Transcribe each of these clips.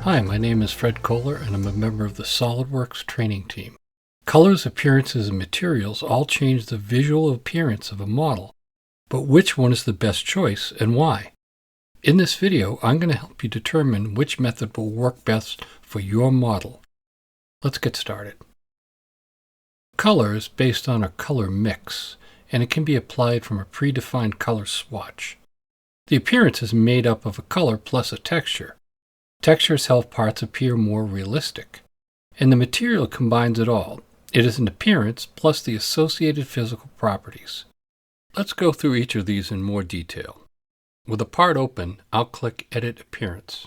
Hi, my name is Fred Kohler and I'm a member of the Solidworks training team. Colors, appearances, and materials all change the visual appearance of a model, but which one is the best choice and why? In this video, I'm going to help you determine which method will work best for your model. Let's get started. Color is based on a color mix, and it can be applied from a predefined color swatch. The appearance is made up of a color plus a texture. Textures help parts appear more realistic, and the material combines it all. It is an appearance plus the associated physical properties. Let's go through each of these in more detail. With a part open, I'll click Edit Appearance.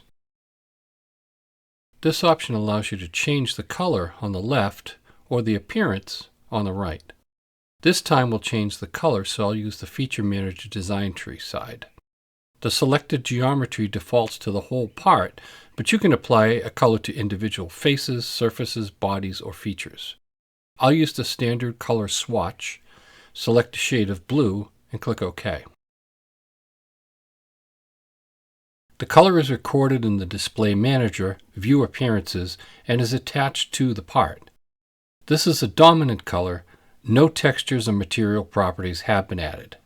This option allows you to change the color on the left or the appearance on the right. This time we'll change the color, so I'll use the Feature Manager Design Tree side. The selected geometry defaults to the whole part, but you can apply a color to individual faces, surfaces, bodies, or features. I'll use the standard color swatch, select a shade of blue, and click OK. The color is recorded in the Display Manager, View Appearances, and is attached to the part. This is a dominant color. No textures or material properties have been added.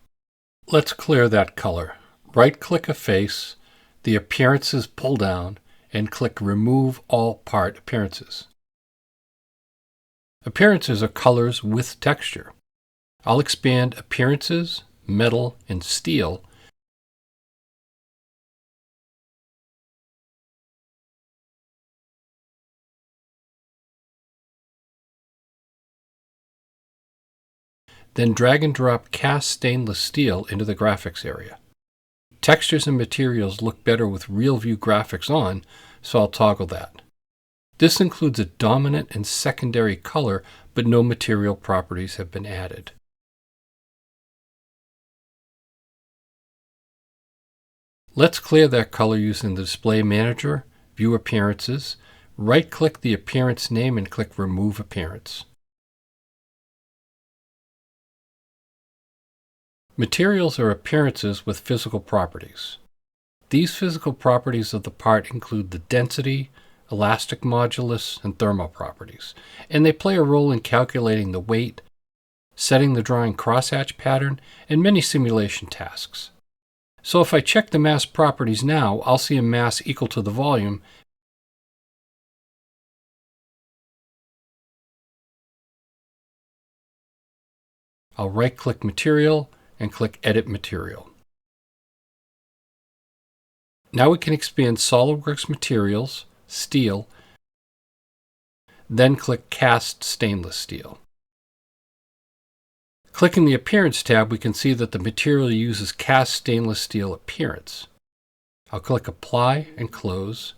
Let's clear that color. Right-click a face, the Appearances pull down, and click Remove All Part Appearances. Appearances are colors with texture. I'll expand Appearances, Metal, and Steel, then drag and drop Cast Stainless Steel into the graphics area. Textures and materials look better with Real View graphics on, so I'll toggle that. This includes a dominant and secondary color, but no material properties have been added. Let's clear that color using the Display Manager, View Appearances, right-click the appearance name and click Remove Appearance. Materials are appearances with physical properties. These physical properties of the part include the density, elastic modulus, and thermal properties, and they play a role in calculating the weight, setting the drawing crosshatch pattern, and many simulation tasks. So if I check the mass properties now, I'll see a mass equal to the volume, I'll right-click Material, and click Edit Material. Now we can expand SOLIDWORKS Materials, Steel, then click Cast Stainless Steel. Clicking the Appearance tab, we can see that the material uses Cast Stainless Steel Appearance. I'll click Apply and Close.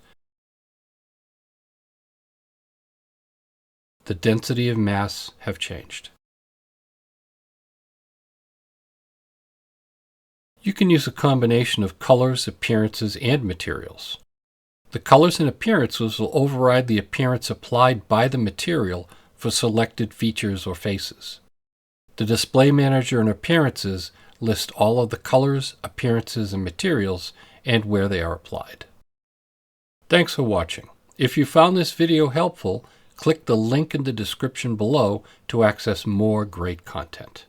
The density of mass have changed. You can use a combination of colors, appearances, and materials. The colors and appearances will override the appearance applied by the material for selected features or faces. The Display Manager and Appearances list all of the colors, appearances, and materials and where they are applied. Thanks for watching. If you found this video helpful, click the link in the description below to access more great content.